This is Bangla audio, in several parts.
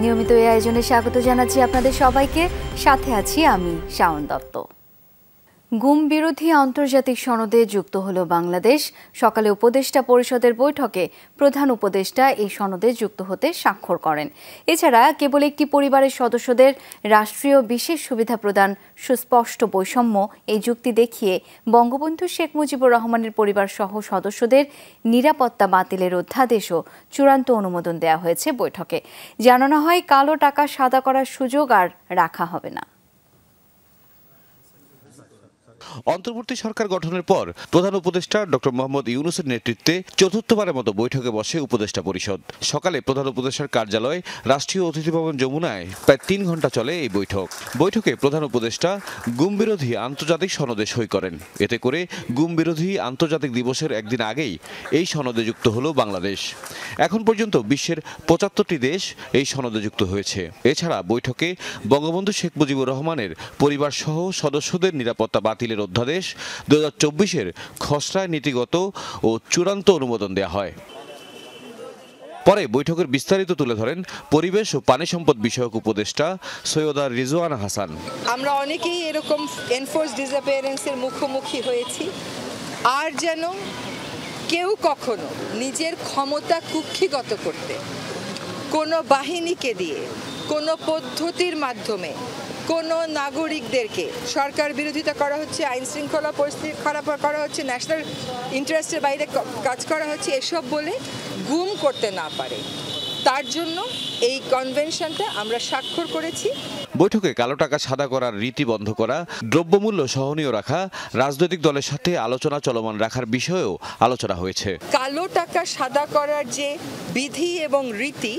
নিয়মিত এই আয়োজনে স্বাগত জানাচ্ছি আপনাদের সবাইকে। সাথে আছি আমি শাওন দত্ত। গুম বিরোধী আন্তর্জাতিক সনদে যুক্ত হলো বাংলাদেশ। সকালে উপদেষ্টা পরিষদের বৈঠকে প্রধান উপদেষ্টা এই সনদে যুক্ত হতে স্বাক্ষর করেন। এছাড়া কেবল একটি পরিবারের সদস্যদের রাষ্ট্রীয় বিশেষ সুবিধা প্রদান সুস্পষ্ট বৈষম্য এই যুক্তি দেখিয়ে বঙ্গবন্ধু শেখ মুজিবুর রহমানের পরিবার সহ সদস্যদের নিরাপত্তা বাতিলের অধ্যাদেশও চূড়ান্ত অনুমোদন দেওয়া হয়েছে বৈঠকে। জানানো হয়, কালো টাকা সাদা করার সুযোগ আর রাখা হবে না। অন্তর্বর্তী সরকার গঠনের পর প্রধান উপদেষ্টা ডক্টর মোহাম্মদ ইউনূসের নেতৃত্বে চতুর্থবারের মতো বৈঠকে বসে উপদেষ্টা পরিষদ। সকালে প্রধান উপদেষ্টার কার্যালয় রাষ্ট্রীয় অতিথি ভবন যমুনায় প্রায় ৩ ঘণ্টা চলে এই বৈঠকে প্রধান উপদেষ্টা গুম বিরোধী আন্তর্জাতিক সনদে সই করেন। এতে করে গুম বিরোধী আন্তর্জাতিক দিবসের একদিন আগেই এই সনদে যুক্ত হলো বাংলাদেশ। এখন পর্যন্ত বিশ্বের ৭৫টি দেশ এই সনদে যুক্ত হয়েছে। এছাড়া বৈঠকে বঙ্গবন্ধু শেখ মুজিবুর রহমানের পরিবার সহ সদস্যদের নিরাপত্তা বাতিলের অধ্যাদেশ ২০২৪-এর খসড়ায় নীতিগত ও চূড়ান্ত অনুমোদন দেওয়া হয়। পরে বৈঠকের বিস্তারিত তুলে ধরেন পরিবেশ ও পানি সম্পদ বিষয়ক উপদেষ্টা সৈয়দা রিজওয়ানা হাসান। আমরা অনেকেই এরকম এনফোর্স ডিসঅ্যাপিয়ারেন্সের মুখোমুখি হয়েছি, আর যেন কেউ কখনো নিজের ক্ষমতা কুক্ষিগত করতে কোনো বাহিনীকে দিয়ে কোনো পদ্ধতির মাধ্যমে কোনো নাগরিকদেরকে সরকার বিরোধিতা করা হচ্ছে, আইন শৃঙ্খলা পরিস্থিতি খারাপ করা হচ্ছে, ন্যাশনাল ইন্টারেস্টের বাইরে কাজ করা হচ্ছে, এসব বলে গুম করতে না পারে, তার জন্য এই কনভেনশনটা আমরা স্বাক্ষর করেছি। বৈঠকে কালো টাকা সাদা করার রীতি বন্ধ করা, দ্রব্যমূল্য সহনীয় রাখা, রাজনৈতিক দলের সাথে আলোচনা চলমান রাখার বিষয়েও আলোচনা হয়েছে। কালো টাকা সাদা করার যে বিধি এবং রীতি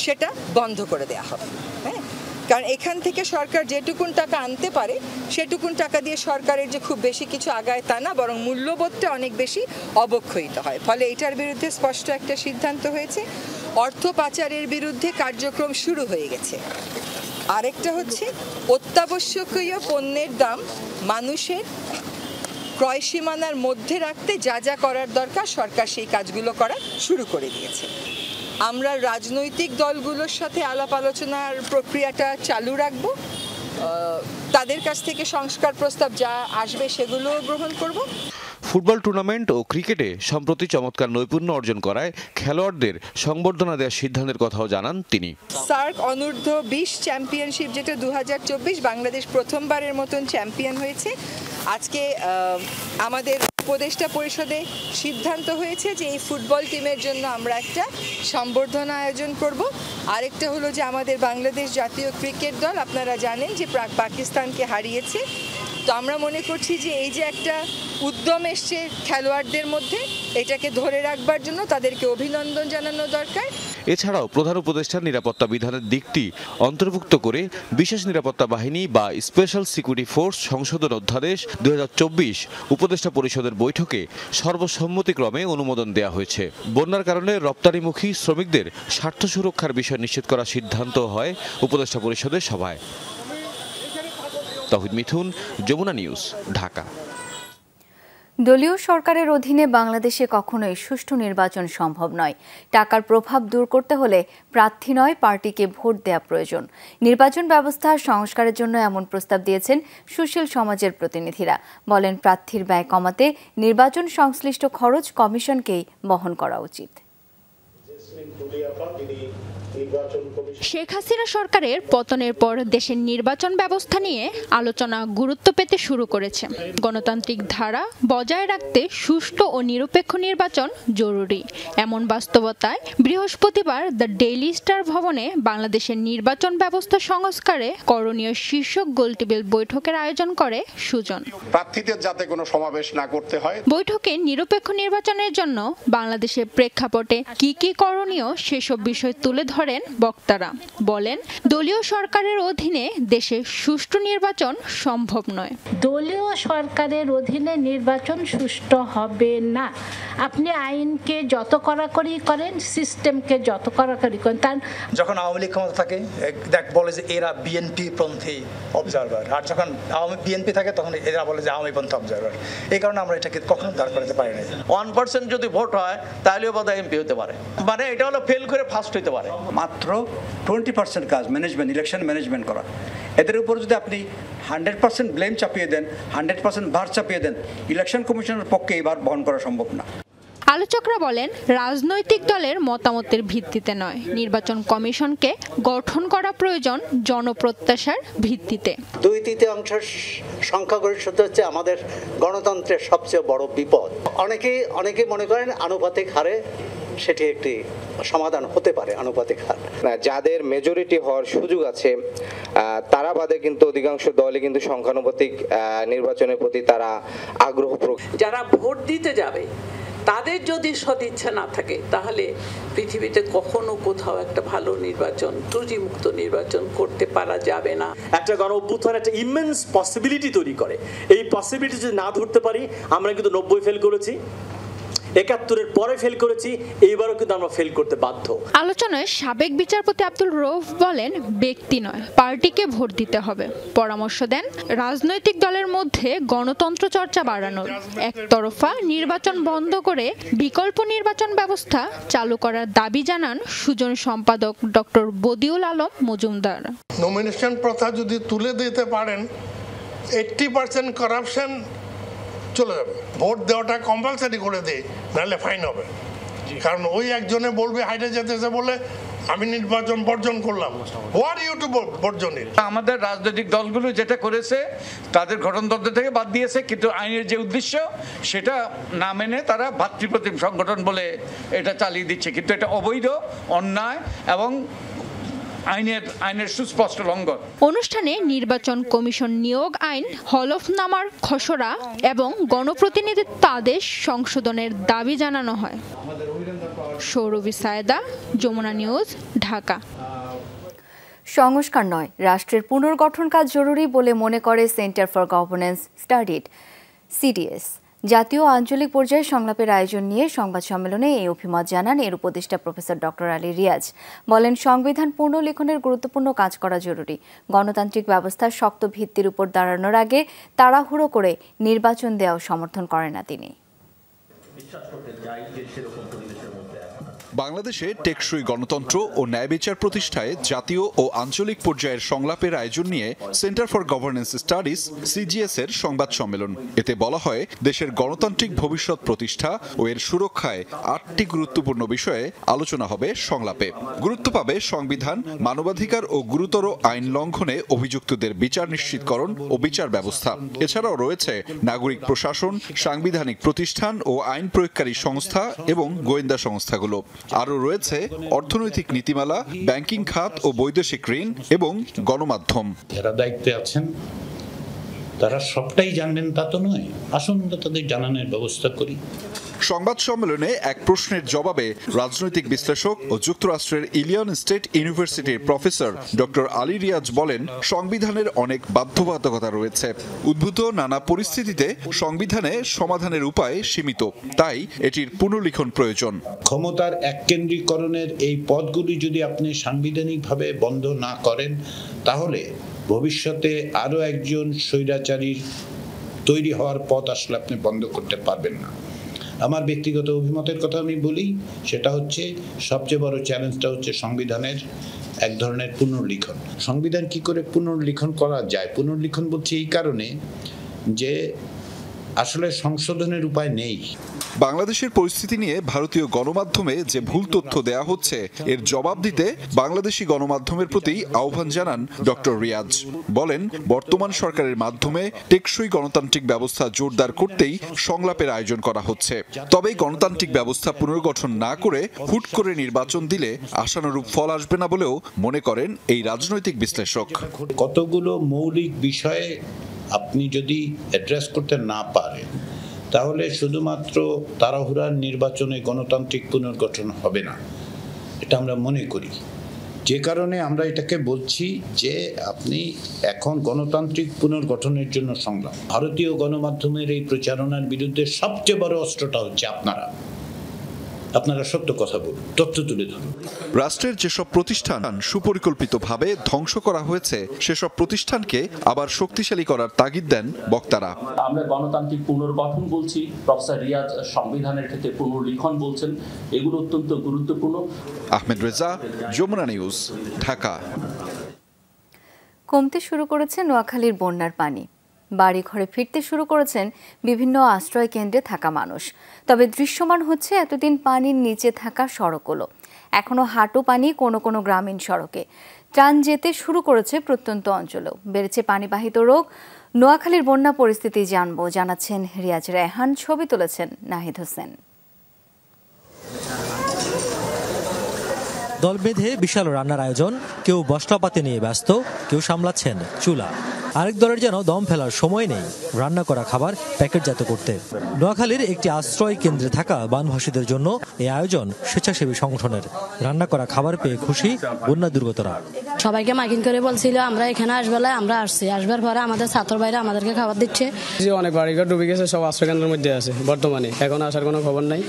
সেটা বন্ধ করে দেওয়া হবে। কারণ এখান থেকে সরকার যেটুকুন টাকা আনতে পারে সেটুকুন টাকা দিয়ে সরকারের যে খুব বেশি কিছু আগায় তা না, বরং মূল্যবোধটা অনেক বেশি অবক্ষয়িত হয়। ফলে এটার বিরুদ্ধে স্পষ্ট একটা সিদ্ধান্ত হয়েছে। অর্থ পাচারের বিরুদ্ধে কার্যক্রম শুরু হয়ে গেছে। আরেকটা হচ্ছে অত্যাবশ্যকীয় পণ্যের দাম মানুষের ক্রয় সীমানার মধ্যে রাখতে যা যা করার দরকার সরকার সেই কাজগুলো করা শুরু করে দিয়েছে। আমরা রাজনৈতিক দলগুলোর সাথে আলাপ আলোচনার প্রক্রিয়াটা চালু রাখব। তাদের কাছ থেকে সংস্কার প্রস্তাব যা আসবে সেগুলো গ্রহণ করব। ফুটবল টুর্নামেন্ট ও ক্রিকেটে সম্প্রতি চমৎকার নৈপুণ্য অর্জন করায় খেলোয়াড়দের সংবর্ধনা দেওয়ার সিদ্ধান্তের কথাও জানান তিনি। সার্ক অনূর্ধ্ব ২০ চ্যাম্পিয়নশিপ, যেটা ২০২৪, বাংলাদেশ প্রথমবারের মতন চ্যাম্পিয়ন হয়েছে। আজকে আমাদের উপদেষ্টা পরিষদে সিদ্ধান্ত হয়েছে যে এই ফুটবল টিমের জন্য আমরা একটা সংবর্ধনা আয়োজন করব। আরেকটা হলো যে আমাদের বাংলাদেশ জাতীয় ক্রিকেট দল, আপনারা জানেন যে পাকিস্তানকে হারিয়েছে। তো আমরা মনে করছি যে এই যে একটা উদ্যম এসছে খেলোয়াড়দের মধ্যে, এটাকে ধরে রাখবার জন্য তাদেরকে অভিনন্দন জানানো দরকার। এছাড়াও প্রধান উপদেষ্টার নিরাপত্তা বিধানের দিকটি অন্তর্ভুক্ত করে বিশেষ নিরাপত্তা বাহিনী বা স্পেশাল সিকিউরিটি ফোর্স সংশোধন অধ্যাদেশ ২০২৪ উপদেষ্টা পরিষদের বৈঠকে সর্বসম্মতিক্রমে অনুমোদন দেওয়া হয়েছে। বন্যার কারণে রপ্তানিমুখী শ্রমিকদের স্বার্থ সুরক্ষার বিষয় নিশ্চিত করার সিদ্ধান্ত হয় উপদেষ্টা পরিষদের সভায়। তৌহিদ মিথুন, যমুনা নিউজ, ঢাকা। দলীয় সরকারের অধীনে বাংলাদেশে কখনোই সুষ্ঠু নির্বাচন সম্ভব নয়। টাকার প্রভাব দূর করতে হলে প্রার্থী নয়, পার্টিকে ভোট দেওয়া প্রয়োজন। নির্বাচন ব্যবস্থা সংস্কারের জন্য এমন প্রস্তাব দিয়েছেন সুশীল সমাজের প্রতিনিধিরা। বলেন, প্রার্থীর ব্যয় কমাতে নির্বাচন সংশ্লিষ্ট খরচ কমিশনকেই বহন করা উচিত। শেখ হাসিনা সরকারের পতনের পর দেশের নির্বাচন ব্যবস্থা নিয়ে আলোচনা গুরুত্ব পেতে শুরু করেছে। গণতান্ত্রিক ধারা বজায় রাখতে সুষ্ঠু ও নিরপেক্ষ নির্বাচন জরুরি। এমন বাস্তবতায় বৃহস্পতিবার দ্য ডেইলি স্টার ভবনে বাংলাদেশের নির্বাচন ব্যবস্থা সংস্কারে করণীয় শীর্ষক গোলটেবিল বৈঠকের আয়োজন করে সুজন। প্রার্থীদের যাতে কোনো সমাবেশ না করতে হয়। বৈঠকে নিরপেক্ষ নির্বাচনের জন্য বাংলাদেশের প্রেক্ষাপটে কি কি করণীয় সেসব বিষয় তুলে ধরেন বক্তারা। বলেন, দলীয় সরকারের অধীনে দেশে সুষ্ঠু নির্বাচন সম্ভব নয়। দলীয় সরকারের অধীনে নির্বাচন সুষ্ঠু হবে না। আপনি আইনকে যত কড়াকড়ি করেন, সিস্টেমকে যত কড়াকড়ি করেন, তার যখন আওয়ামী লীগ ক্ষমতা থাকে বলে যে এরা বিএনপি পন্থী অবজারভার, আর যখন বিএনপি থাকে তখন এরা বলে যে আওয়ামী পন্থী অবজারভার। এই কারণে আমরা এটাকে কখনো দাঁড় করাতে পারি না। 1% যদি ভোট হয় তাহলেও বোধহয় এমপি হতে পারে। মানে এটা হলো ফেল ফেল করে ফার্স্ট হইতে পারে। মাত্র 20% কাজ ম্যানেজমেন্ট, ইলেকশন ম্যানেজমেন্ট করা। এদের উপর যদি আপনি 100% ব্লেম চাপিয়ে দেন, 100% ভার চাপিয়ে দেন, ইলেকশন কমিশনের পক্ষে এই ভার বহন করা সম্ভব না। আলোচকরা বলেন, রাজনৈতিক দলের মতামতের ভিত্তিতে নয়, নির্বাচন কমিশনকে গঠন করা প্রয়োজন জনপ্রত্যাশার ভিত্তিতে। 2/3 সংখ্যাগরিষ্ঠতা হচ্ছে আমাদের গণতন্ত্রের সবচেয়ে বড় বিপদ। অনেকেই মনে করেন আনুপাতিক হারে সেটি একটি সমাধান হতে পারে, আনুপাতিক হার। যাদের মেজরিটি হওয়ার সুযোগ আছে তারা বাদে কিন্তু অধিকাংশ দলই কিন্তু সংখ্যানুপাতিক নির্বাচনের প্রতি তারা আগ্রহ প্রকাশ। যারা ভোট দিতে যাবে তাদের যদি সদিচ্ছা না থাকে তাহলে পৃথিবীতে কখনো কোথাও একটা ভালো নির্বাচন, ত্রুটিমুক্ত নির্বাচন করতে পারা যাবে না। একটা গণ অভ্যুত্থান একটা ইমেন্স পসিবিলিটি তৈরি করে। এই পসিবিলিটি যদি না ধরতে পারি, আমরা কিন্তু 90 ফেল করেছি, 71-এর পরে ফেল করেছি, এইবারও কিন্তু আমরা ফেল করতে বাধ্য। আলোচনায় সাবেক বিচারপতি আব্দুল রউফ বলেন, ব্যক্তি নয়, পার্টিকে ভোট দিতে হবে। পরামর্শ দেন রাজনৈতিক দলের মধ্যে গণতন্ত্র চর্চা বাড়ানোর, একতরফা নির্বাচন বন্ধ করে বিকল্প নির্বাচন ব্যবস্থা চালু করার দাবি জানান সুজন সম্পাদক ডক্টর বদিউল আলম মজুমদার। নমিনেশন প্রথা যদি তুলে দিতে পারেন, 80% করাপশন চলে যাবে। ভোট দেওয়াটা কম্পালসারি করে দেয়, নাহলে ফাইন হবে। কারণ ওই একজনে বলবে হাইটে যেতেছে বলে আমি নির্বাচন বর্জন করলাম। হোয়াট ইউ টু বর্জন? আমাদের রাজনৈতিক দলগুলো যেটা করেছে তাদের গঠনতন্ত্র থেকে বাদ দিয়েছে, কিন্তু আইনের যে উদ্দেশ্য সেটা না মেনে তারা ভাতৃপ্রতিম সংগঠন বলে এটা চালিয়ে দিচ্ছে। কিন্তু এটা অবৈধ, অন্যায় এবং আইনের সুস্পষ্ট লঙ্ঘন। অনুষ্ঠানে নির্বাচন কমিশন নিয়োগ আইন, হলফনামার খসড়া এবং গণপ্রতিনিধিত্ব আদেশ সংশোধনের দাবি জানানো হয়। সৌরভী সায়েদা, যমুনা নিউজ, ঢাকা। সংস্কার নয়, রাষ্ট্রের পুনর্গঠন কাজ জরুরি বলে মনে করে centre for governance studies CDS. জাতীয় আঞ্চলিক পর্যায়ে সংলাপের আয়োজন নিয়ে সংবাদ সম্মেলনে এই অভিমত জানান এর উপদেষ্টা প্রফেসর ডক্টর আলী রিয়াজ। বলেন, সংবিধান পুনর্লিখনের গুরুত্বপূর্ণ কাজ করা জরুরি। গণতান্ত্রিক ব্যবস্থার শক্ত ভিত্তির উপর দাঁড়ানোর আগে তাড়াহুড়ো করে নির্বাচন দেওয়াও সমর্থন করেন না তিনি। বাংলাদেশে টেকসই গণতন্ত্র ও ন্যায় বিচার প্রতিষ্ঠায় জাতীয় ও আঞ্চলিক পর্যায়ের সংলাপের আয়োজন নিয়ে centre for governance studies CGS এর সংবাদ সম্মেলন। এতে বলা হয়, দেশের গণতান্ত্রিক ভবিষ্যৎ প্রতিষ্ঠা ও এর সুরক্ষায় 8টি গুরুত্বপূর্ণ বিষয়ে আলোচনা হবে সংলাপে। গুরুত্ব পাবে সংবিধান, মানবাধিকার ও গুরুতর আইন লঙ্ঘনে অভিযুক্তদের বিচার নিশ্চিতকরণ ও বিচার ব্যবস্থা। এছাড়াও রয়েছে নাগরিক প্রশাসন, সাংবিধানিক প্রতিষ্ঠান ও আইন প্রয়োগকারী সংস্থা এবং গোয়েন্দা সংস্থাগুলো। আরও রয়েছে অর্থনৈতিক নীতিমালা, ব্যাংকিং খাত ও বৈদেশিক ঋণ এবং গণমাধ্যম। যারা দায়িত্বে আছেন তারা সবটাই জানবেন তা তো নয়, আসুন তাদের জানানোর ব্যবস্থা করি। সংবাদ সম্মেলনে এক প্রশ্নের জবাবে রাজনৈতিক বিশ্লেষক ও যুক্তরাষ্ট্রের ইলিয়ন স্টেট ইউনিভার্সিটির প্রফেসর ডক্টর আলী রিয়াজ বলেন, সংবিধানের অনেক বাধ্যবাধকতা রয়েছে। উদ্ভূত নানা পরিস্থিতিতে সংবিধানে সমাধানের উপায় সীমিত, তাই এটির পুনর্লিখন প্রয়োজন। ক্ষমতার এককেন্দ্রীকরণের এই পথগুলি যদি আপনি সাংবিধানিকভাবে বন্ধ না করেন, তাহলে ভবিষ্যতে আরও একজন স্বৈরাচারীর তৈরি হওয়ার পথ আসলে আপনি বন্ধ করতে পারবেন না। আমার ব্যক্তিগত অভিমতের কথা আমি বলি, সেটা হচ্ছে সবচেয়ে বড় চ্যালেঞ্জটা হচ্ছে সংবিধানের এক ধরনের পুনর্লিখন। সংবিধান কি করে পুনর্লিখন করা যায়? পুনর্লিখন বলছি এই কারণে যে আসলে সংশোধনের উপায় নেই। বাংলাদেশের পরিস্থিতি নিয়ে ভারতীয় গণমাধ্যমে যে ভুল তথ্য দেয়া হচ্ছে, এর জবাব দিতে বাংলাদেশি গণমাধ্যমের প্রতি আহ্বান জানান ডক্টর রিয়াজ। বলেন, বর্তমান সরকারের মাধ্যমে টেকসই গণতান্ত্রিক ব্যবস্থা জোরদার করতেই সংলাপের আয়োজন করা হচ্ছে। তবে গণতান্ত্রিক ব্যবস্থা পুনর্গঠন না করে হুট করে নির্বাচন দিলে আশানুরূপ ফল আসবে না বলেও মনে করেন এই রাজনৈতিক বিশ্লেষক। কতগুলো মৌলিক বিষয়ে আপনি যদি অ্যাড্রেস করতে না পারেন, তাহলে শুধুমাত্র তাড়াহুড়ার নির্বাচনে গণতান্ত্রিক পুনর্গঠন হবে না, এটা আমরা মনে করি। যে কারণে আমরা এটাকে বলছি যে আপনি এখন গণতান্ত্রিক পুনর্গঠনের জন্য সংগ্রাম। ভারতীয় গণমাধ্যমের এই প্রচারণার বিরুদ্ধে সবচেয়ে বড় অস্ত্রটা হচ্ছে আপনারা। আপনারা সত্য কথা বলুন, তথ্য তুলে ধরুন। রাষ্ট্রের যেসব প্রতিষ্ঠান সুপরিকল্পিতভাবে ধ্বংস করা হয়েছে সেসব প্রতিষ্ঠানকে আবার শক্তিশালী করার তাগিদ দেন বক্তারা। আমরা গণতান্ত্রিক পুনর্গঠন বলছি, প্রফেসর রিয়াজ সংবিধানের ক্ষেত্রে পুনর্লিখন বলছেন, এগুলো অত্যন্ত গুরুত্বপূর্ণ। আহমেদ রেজা, যমুনা নিউজ, ঢাকা। কমতে শুরু করেছে নোয়াখালীর বন্যার পানি। বাড়ি ঘরে ফিরতে শুরু করেছেন বিভিন্ন আশ্রয় কেন্দ্রে থাকা মানুষ। তবে দৃশ্যমান হচ্ছে এতদিন পানির নিচে থাকা সড়কগুলো। এখনো হাঁটু পানি কোনো কোনো গ্রামীণ সড়কে। ত্রাণ যেতে শুরু করেছে প্রত্যন্ত অঞ্চলেও। বেড়েছে পানিবাহিত রোগ। নোয়াখালীর বন্যা পরিস্থিতি জানাচ্ছেন রিয়াজ রায়হান, ছবি তুলেছেন নাহিদ হোসেন। দল বেঁধে বিশাল রান্নার আয়োজন, কেউ মশলাপাতি নিয়ে ব্যস্ত, কেউ সামলাচ্ছেন চুলা। আরেক দলের যেন দম ফেলার সময় নেই রান্না করা খাবার প্যাকেটজাত করতে। নোয়াখালীর একটি আশ্রয় কেন্দ্রে থাকা বানভাসীদের জন্য এই আয়োজন স্বেচ্ছাসেবী সংগঠনের। রান্না করা খাবার পেয়ে খুশি বন্যা দুর্গতরা। সবাইকে মাইকিং করে বলছিল আমরা এখানে আসবেলায় আমরা আসছি, আসবার পরে আমাদের ছাত্র ভাইরা আমাদেরকে খাবার দিচ্ছে। অনেক বাড়িঘর ডুবে গেছে, সব আশ্রয় কেন্দ্রের মধ্যে আছে বর্তমানে, এখন আসার কোনো খবর নাই।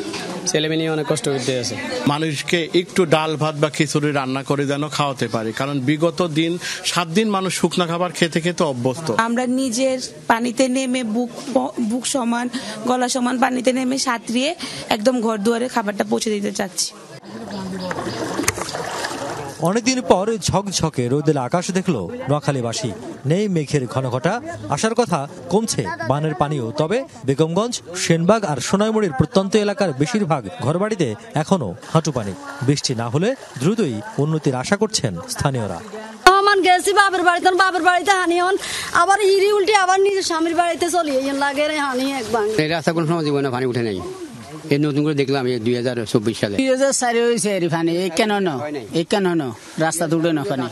ছেলেমেয়ে নিয়ে অনেক কষ্ট করতে আছে। মানুষকে একটু ডাল ভাত বা খিচুড়ি রান্না করে যেন খাওয়াতে পারি, কারণ বিগত দিন 7 দিন মানুষ শুকনা খাবার খেতে খেতে অভ্যস্ত। আমরা নিজের পানিতে নেমে বুক সমান গলা সমান পানিতে নেমে সাঁতরিয়ে একদম ঘর দুয়ারে খাবারটা পৌঁছে দিতে চাচ্ছি। অনেকদিন পর ঝকঝকে রোদেলা আকাশ দেখলো নোয়াখালীবাসী। নেই মেঘের ঘনঘটা, আসার কথা কমছে বানের পানিও। তবে বেগমগঞ্জ, সেনবাগ আর সোনাইমুড়ির প্রত্যন্ত এলাকার বেশিরভাগ ঘরবাড়িতে এখনো হাঁটু পানি। বৃষ্টি না হলে দ্রুতই উন্নতির আশা করছেন স্থানীয়রা। গেছি বাবার বাড়িতে, বাবার বাড়িতে হানি হন, আবার ইরি উল্টে আবার নিজের স্বামীর বাড়িতে চলি লাগে হানি একবার। এই রাস্তা কোনো সময় জীবনে পানি উঠে নাই, এই নতুন করে দেখলাম 2024 সালে 2004 হয়েছে এর পানি। এই কেন রাস্তা তুলে না পানি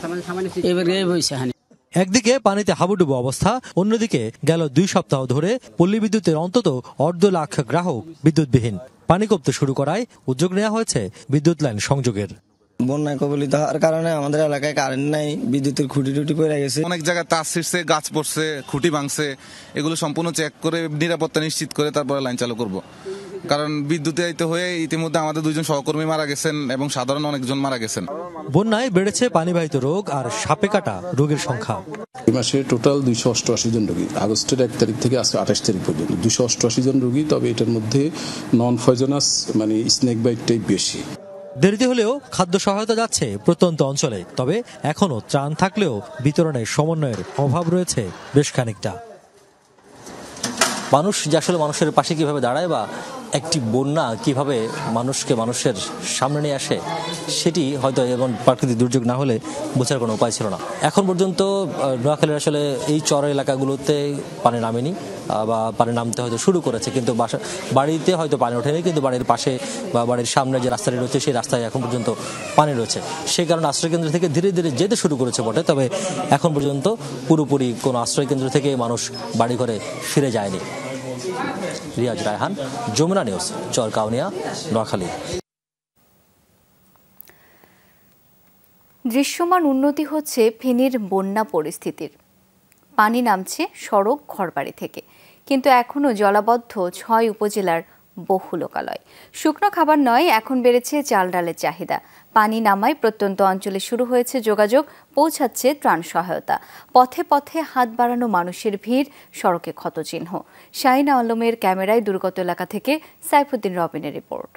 এবার হয়েছে হানি। একদিকে পানিতে হাবুডুবু অবস্থা, অন্যদিকে গেল 2 সপ্তাহ ধরে পল্লী বিদ্যুতের অন্তত 1.5 লাখ গ্রাহক বিদ্যুৎবিহীন। পানি কমতে শুরু করায় উদ্যোগ নেওয়া হয়েছে বিদ্যুৎ লাইন সংযোগের। বন্যায় কবলিত হওয়ার কারণে আমাদের এলাকায় কারেন্ট নাই, বিদ্যুতের খুঁটি টুটি পড়ে গেছে। অনেক জায়গায় তার ছিঁড়ছে, গাছ পড়ছে, খুঁটি ভাঙছে। এগুলো সম্পূর্ণ চেক করে নিরাপত্তা নিশ্চিত করে তারপরে লাইন চালু করব। কারণ বিদ্যুতায়িত হয়ে ইতিমধ্যে আমাদের 2জন সহকর্মী মারা গেছেন এবং সাধারণ অনেকজন মারা গেছেন। বন্যায় বেড়েছে পানিবাহিত রোগ আর সাপে কাটা রোগের সংখ্যা। এই মাসে টোটাল 288 জন রোগী, আগস্টের 1 তারিখ থেকে আজকে 28 তারিখ পর্যন্ত 288 জন রোগী। তবে এটার মধ্যে নন পয়জনাস মানে স্নেক বাইটটাই বেশি। দেরিতে হলেও খাদ্য সহায়তা যাচ্ছে প্রত্যন্ত অঞ্চলে। তবে এখনো ত্রাণ থাকলেও বিতরণের সমন্বয়ের অভাব রয়েছে বেশ খানিকটা। মানুষ যে আসলে মানুষের পাশে কিভাবে দাঁড়ায় বা একটি বন্যা কিভাবে মানুষের সামনে নিয়ে আসে, সেটি হয়তো এবং প্রাকৃতিক দুর্যোগ না হলে বোঝার কোনো উপায় ছিল না। এখন পর্যন্ত নোয়াখালীর আসলে এই চর এলাকাগুলোতে পানি নামেনি বা পানি নামতে হয়তো শুরু করেছে, কিন্তু বাড়িতে হয়তো পানি ওঠেনি, কিন্তু বাড়ির পাশে বা বাড়ির সামনে যে রাস্তাটি রয়েছে সেই রাস্তায় এখন পর্যন্ত পানি রয়েছে। সেই কারণে আশ্রয়কেন্দ্র থেকে ধীরে ধীরে যেতে শুরু করেছে বটে, তবে এখন পর্যন্ত পুরোপুরি কোনো আশ্রয়কেন্দ্র থেকে মানুষ বাড়িঘরে ফিরে যায়নি। রিয়াজ রায়হান, যমুনা নিউজ, চরকাউনিয়া, নোয়াখালী। দৃশ্যমান উন্নতি হচ্ছে ফেনীর বন্যা পরিস্থিতির। পানি নামছে সড়ক ঘরবাড়ি থেকে, কিন্তু এখনও জলাবদ্ধ 6 উপজেলার বহু লোকালয়। শুকনো খাবার নয়, এখন বেড়েছে চাল ডালের চাহিদা। পানি নামায় প্রত্যন্ত অঞ্চলে শুরু হয়েছে যোগাযোগ, পৌঁছাচ্ছে ত্রাণ সহায়তা। পথে পথে হাত বাড়ানো মানুষের ভিড়, সড়কে ক্ষতচিহ্ন। শাহিন আলমের ক্যামেরায় দুর্গত এলাকা থেকে সাইফুদ্দিন রবিনের রিপোর্ট।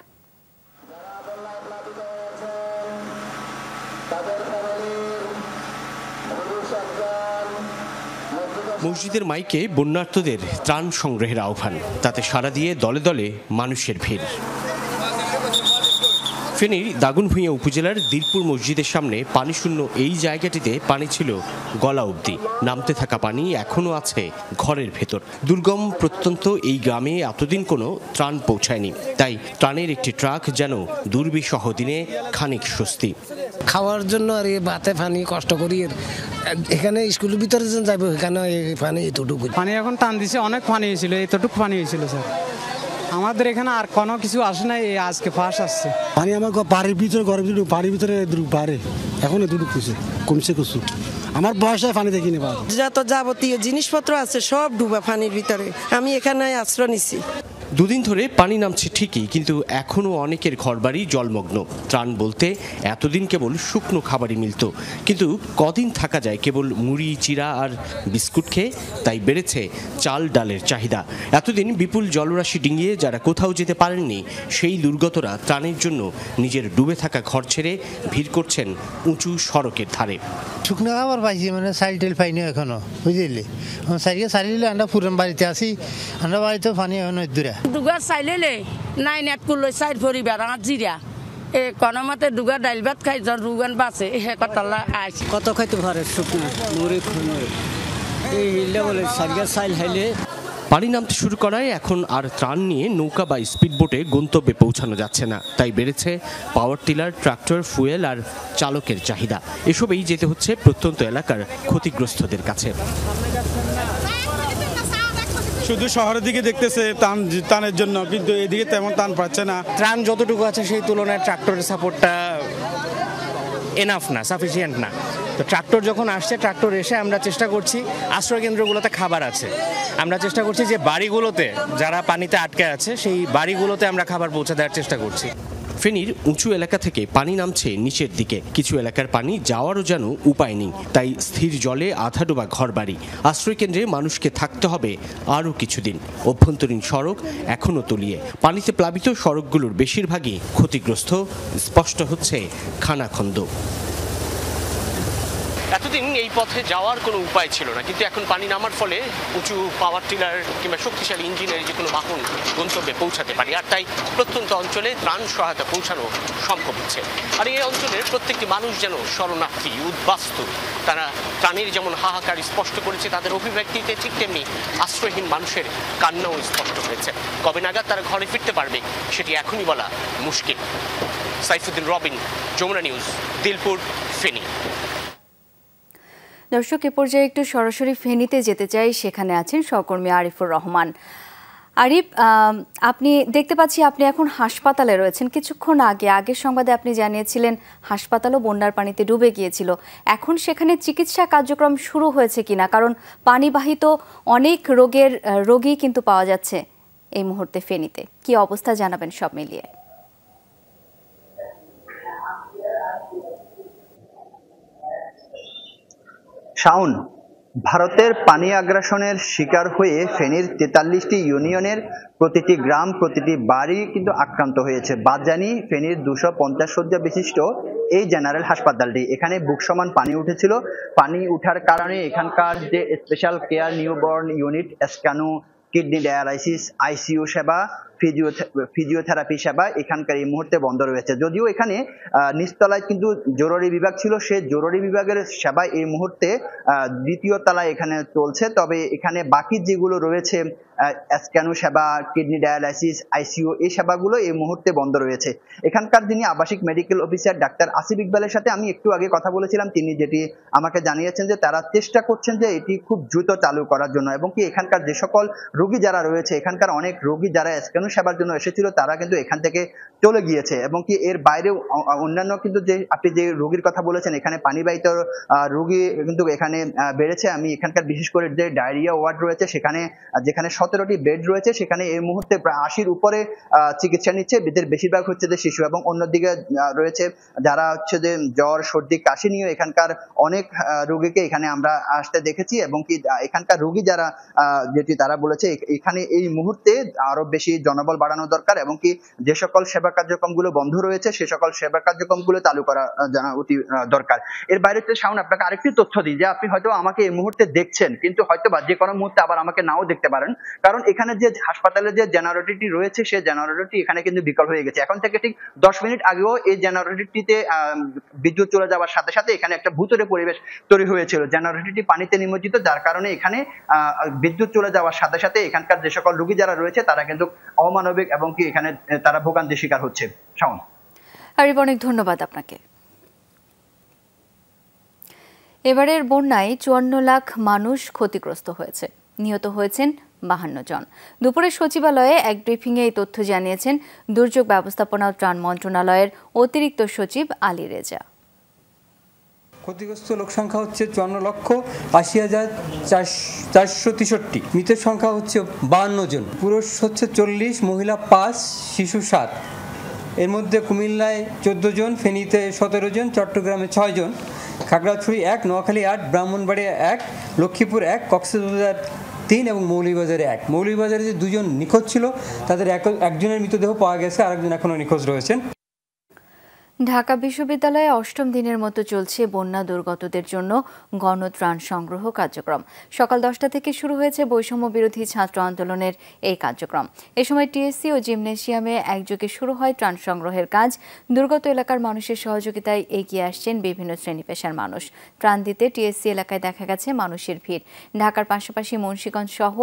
মসজিদের মাইকে বন্যার্তদের ত্রাণ সংগ্রহের আহ্বান, তাতে সাড়া দিয়ে দলে দলে মানুষের ভিড়। ফেনীর দাগনভূঞা উপজেলার দিলপুর মসজিদের সামনে পানিশূন্য এই জায়গাটিতে পানি ছিল গলা অবধি। নামতে থাকা পানি এখনও আছে ঘরের ভেতর। দুর্গম প্রত্যন্ত এই গ্রামে এতদিন কোনো ত্রাণ পৌঁছায়নি, তাই ত্রাণের একটি ট্রাক যেন দুর্বিষহ দিনে খানিক স্বস্তি। খাওয়ার জন্য আর বাতে পানি কষ্ট করি, এখানে স্কুলের ভিতরে যাবো, এখানে পানি এতটুকু পানি এখন টান দিছে, অনেক পানি হয়েছিল, এতটুকু পানি হয়েছিল স্যার। আমাদের এখানে আর কোনো কিছু আসে নাই, আজকে ফাঁস আসছে পানি। আমার বাড়ির ভিতরে, ঘরের ভিতরে, বাড়ির ভিতরে বাড়ে এখন এতটুকু কমছে কিছু। আমার বয়সে পানি দেখিনি। যত যাবতীয় জিনিসপত্র আছে সব ডুবা পানির ভিতরে। আমি এখানে আশ্রয় নিছি। দুদিন ধরে পানি নামছে ঠিকই, কিন্তু এখনও অনেকের ঘরবাড়ি জলমগ্ন। ত্রাণ বলতে এতদিন কেবল শুকনো খাবারই মিলত, কিন্তু কদিন থাকা যায় কেবল মুড়ি, চিরা আর বিস্কুট খেয়ে? তাই বেড়েছে চাল ডালের চাহিদা। এতদিন বিপুল জলরাশি ডিঙিয়ে যারা কোথাও যেতে পারেননি, সেই দুর্গতরা ত্রাণের জন্য নিজের ডুবে থাকা ঘর ছেড়ে ভিড় করছেন উঁচু সড়কের ধারে। শুকনো খাবার পাইছি, মানে চাইল টেল পাইনি এখনো, বুঝলি? চাইলে আমরা পুরান বাড়িতে আছি, আমরা বাড়িতে পানি এখন দূরে দুগার চাইলে নাই নেট করলো চাইল পরিবার আমার জিরা কোনো মতে দুগার ডাইল ভাত খাই রুগান বাঁচে হে কতলা আইস কত খাইতে পারে শুকনো মুড়ি এই হিললে বলে সারিয়া চাইল খাইলে। পানি নামতে শুরু করায় এখন আর ত্রাণ নিয়ে নৌকা বা স্পিডবোটে গন্তব্যে পৌঁছানো যাচ্ছে না। তাই বেড়েছে পাওয়ার টিলার, ট্রাক্টর, ফুয়েল আর চালকের চাহিদা। এসবেই যেতে হচ্ছে প্রত্যন্ত এলাকার ক্ষতিগ্রস্তদের কাছে। শুধু শহরের দিকে দেখতেছে টানের জন্য, কিন্তু এদিকে তেমন টান পাচ্ছে না। ত্রাণ যতটুকু আছে সেই তুলনায় ট্রাক্টরের সাপোর্টটা এনাফ না, সাফিসিয়েন্ট না। তো ট্রাক্টর যখন আসছে, ট্রাক্টর এসে আমরা চেষ্টা করছি, আশ্রয় কেন্দ্রগুলোতে খাবার আছে, আমরা চেষ্টা করছি যে বাড়িগুলোতে যারা পানিতে আটকে আছে সেই বাড়িগুলোতে আমরা খাবার পৌঁছে দেওয়ার চেষ্টা করছি। ফেনীর উঁচু এলাকা থেকে পানি নামছে নিচের দিকে, কিছু এলাকার পানি যাওয়ারও যেন উপায় নেই। তাই স্থির জলে আধা ডোবা ঘরবাড়ি। আশ্রয় কেন্দ্রে মানুষকে থাকতে হবে আরও কিছুদিন। অভ্যন্তরীণ সড়ক এখনও তলিয়ে। পানিতে প্লাবিত সড়কগুলোর বেশিরভাগই ক্ষতিগ্রস্ত, স্পষ্ট হচ্ছে খানাখন্দ। এতদিন এই পথে যাওয়ার কোনো উপায় ছিল না, কিন্তু এখন পানি নামার ফলে উঁচু পাওয়ার টিলার কিংবা শক্তিশালী ইঞ্জিনের যে কোনো বাহন গন্তব্যে পৌঁছাতে পারি, আর তাই প্রত্যন্ত অঞ্চলে ত্রাণ সহায়তা পৌঁছানো সম্ভব হচ্ছে। আর এই অঞ্চলের প্রত্যেকটি মানুষ যেন শরণার্থী, উদ্বাস্তু। তারা ত্রাণের যেমন হাহাকার স্পষ্ট করেছে তাদের অভিব্যক্তিতে, ঠিক তেমনি আশ্রয়হীন মানুষের কান্নাও স্পষ্ট হয়েছে। কবে নাগাদ তারা ঘরে ফিরতে পারবে সেটি এখনই বলা মুশকিল। সাইফুদ্দিন রবিন, যমুনা নিউজ, দিলপুর, ফেনী। দর্শক, এ পর্যায়ে একটু সরাসরি ফেনীতে যেতে চাই। সেখানে আছেন সহকর্মী আরিফুর রহমান। আরিফ, আপনি দেখতে পাচ্ছি আপনি এখন হাসপাতালে রয়েছেন। কিছুক্ষণ আগের সংবাদে আপনি জানিয়েছিলেন হাসপাতালও বন্যার পানিতে ডুবে গিয়েছিল। এখন সেখানে চিকিৎসা কার্যক্রম শুরু হয়েছে কিনা, কারণ পানিবাহিত অনেক রোগী কিন্তু পাওয়া যাচ্ছে এই মুহূর্তে ফেনীতে। কি অবস্থা জানাবেন সব মিলিয়ে? শাওন, ভারতের পানি আগ্রাসনের শিকার হয়ে ফেনীর 43টি ইউনিয়নের প্রতিটি গ্রাম, প্রতিটি বাড়ি কিন্তু আক্রান্ত হয়েছে। বাদজানি ফেনীর 250 শয্যা বিশিষ্ট এই জেনারেল হাসপাতালটি, এখানে বুক সমান পানি উঠেছিল। পানি উঠার কারণে এখানকার যে স্পেশাল কেয়ার নিউবর্ন ইউনিট, স্ক্যানো, কিডনি ডায়ালাইসিস, আইসিইউ সেবা, ফিজিওথেরাপি সেবা এখানকার এই মুহূর্তে বন্ধ রয়েছে। যদিও এখানে নিচতলায় কিন্তু জরুরি বিভাগ ছিল, সে জরুরি বিভাগের সেবা এই মুহূর্তে দ্বিতীয় তলায় এখানে চলছে। তবে এখানে বাকি যেগুলো রয়েছে, স্ক্যানো সেবা, কিডনি ডায়ালাইসিস, আইসিইউ, এই সেবাগুলো এই মুহূর্তে বন্ধ রয়েছে। এখানকার যিনি আবাসিক মেডিকেল অফিসার ডাক্তার আসিফ ইকবালের সাথে আমি একটু আগে কথা বলেছিলাম, তিনি যেটি আমাকে জানিয়েছেন যে তারা চেষ্টা করছেন যে এটি খুব দ্রুত চালু করার জন্য, এবং কি এখানকার যে সকল রোগী যারা রয়েছে, এখানকার অনেক রোগী যারা স্ক্যানো সেবার জন্য এসেছিল তারা কিন্তু এখান থেকে চলে গিয়েছে। এবং কি এর বাইরেও অন্যান্য কিন্তু যে আপনি যে রোগীর কথা বলেছেন, এখানে পানিবাহিত রোগী কিন্তু এখানে বেড়েছে। আমি এখানকার বিশেষ করে যে ডায়রিয়া ওয়ার্ড রয়েছে, সেখানে যেখানে 17টি বেড রয়েছে, সেখানে এই মুহূর্তে প্রায় 80-র উপরে চিকিৎসা নিচ্ছে। এদের বেশিরভাগ হচ্ছে যে শিশু, এবং অন্যদিকে রয়েছে যারা হচ্ছে যে জ্বর, সর্দি, কাশি নিয়ে এখানকার অনেক রোগীকে এখানে আমরা আসতে দেখেছি। এবং কি এখানকার রোগী যারা যেটি তারা বলেছে এখানে এই মুহূর্তে আরো বেশি জনবল বাড়ানো দরকার, এবং কি যে সকল সেবা কার্যক্রমগুলো বন্ধ রয়েছে সে সকল সেবা কার্যক্রমগুলো চালু করা অতি দরকার। এর বাইরে শাওন, আপনাকে আরেকটি তথ্য দিই যে আপনি হয়তো আমাকে এই মুহূর্তে দেখছেন, কিন্তু হয়তো বা যে কোনো মুহূর্তে আবার আমাকে নাও দেখতে পারেন, কারণ এখানে যে হাসপাতালে যে জেনারেটরটি রয়েছে সেই জেনারেটরটি এখানে কিন্তু বিকল হয়ে গেছে। এখন থেকে ঠিক 10 মিনিট আগেও এই জেনারেটরটিতে বিদ্যুৎ চলে যাওয়ার সাথে সাথে এখানে একটা ভূতুড়ে পরিবেশ তৈরি হয়েছিল। জেনারেটরটি পানিতে নিমজ্জিত, যার কারণে এখানে বিদ্যুৎ চলে যাওয়ার সাথে সাথে এখানকার যে সকল রোগী যারা রয়েছে তারা কিন্তু অমানবিক এবং কি এখানে তারা ভোগান্তির শিকার হচ্ছে। শাওন, আরিফ, অনেক ধন্যবাদ আপনাকে। এবারের বন্যায় 54 লাখ মানুষ ক্ষতিগ্রস্ত হয়েছে, নিহত হয়েছেন 52 জন। দুপুরে সচিবালয়ে এক ব্রিফিংয়ে এই তথ্য জানিয়েছেন দুর্যোগ ব্যবস্থাপনা ও ত্রাণ মন্ত্রণালয়ের অতিরিক্ত সচিব আলী রেজা। ক্ষতিগ্রস্ত লোক সংখ্যা হচ্ছে 54,80,463, মৃতের সংখ্যা হচ্ছে 52 জন, পুরুষ হচ্ছে 40, মহিলা 5, শিশু 7। এর মধ্যে কুমিল্লায় 14 জন, ফেনীতে 17 জন, চট্টগ্রামে 6 জন, খাগড়াছড়ি 1, নোয়াখালী 8, ব্রাহ্মণবাড়িয়া 1, লক্ষ্মীপুর 1, কক্সবাজার 3 এবং মৌলভীবাজারে 1। মৌলভীবাজারে যে 2 জন নিখোঁজ ছিল তাদের একজনের মৃতদেহ পাওয়া গেছে, আরেকজন এখনও নিখোঁজ রয়েছেন। ঢাকা বিশ্ববিদ্যালয়ে 8ম দিনের মতো চলছে বন্যা দুর্গতদের জন্য গণত্রাণ সংগ্রহ কার্যক্রম। সকাল 10টা থেকে শুরু হয়েছে বৈষম্য বিরোধী ছাত্র আন্দোলনের এই কার্যক্রম। এ সময় টিএসসি ও জিমনেশিয়ামে একযোগে শুরু হয় ত্রাণ সংগ্রহের কাজ। দুর্গত এলাকার মানুষের সহযোগিতায় এগিয়ে আসছেন বিভিন্ন শ্রেণী পেশার মানুষ। ত্রাণ দিতে টিএসসি এলাকায় দেখা গেছে মানুষের ভিড়। ঢাকার পাশাপাশি মুন্সিগঞ্জ সহ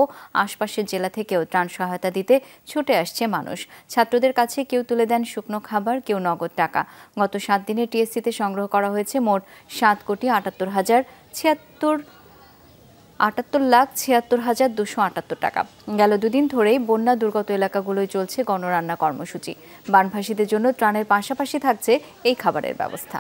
আশপাশের জেলা থেকেও ত্রাণ সহায়তা দিতে ছুটে আসছে মানুষ। ছাত্রদের কাছে কেউ তুলে দেন শুকনো খাবার, কেউ নগদ টাকা। গত 7 দিনে টিএসসিতে সংগ্রহ করা হয়েছে মোট 7,78,76,278 টাকা। গেল 2 দিন ধরেই বন্যা দুর্গত এলাকাগুলোয় চলছে গণরান্না কর্মসূচি। বানভাসীদের জন্য ত্রাণের পাশাপাশি থাকছে এই খাবারের ব্যবস্থা।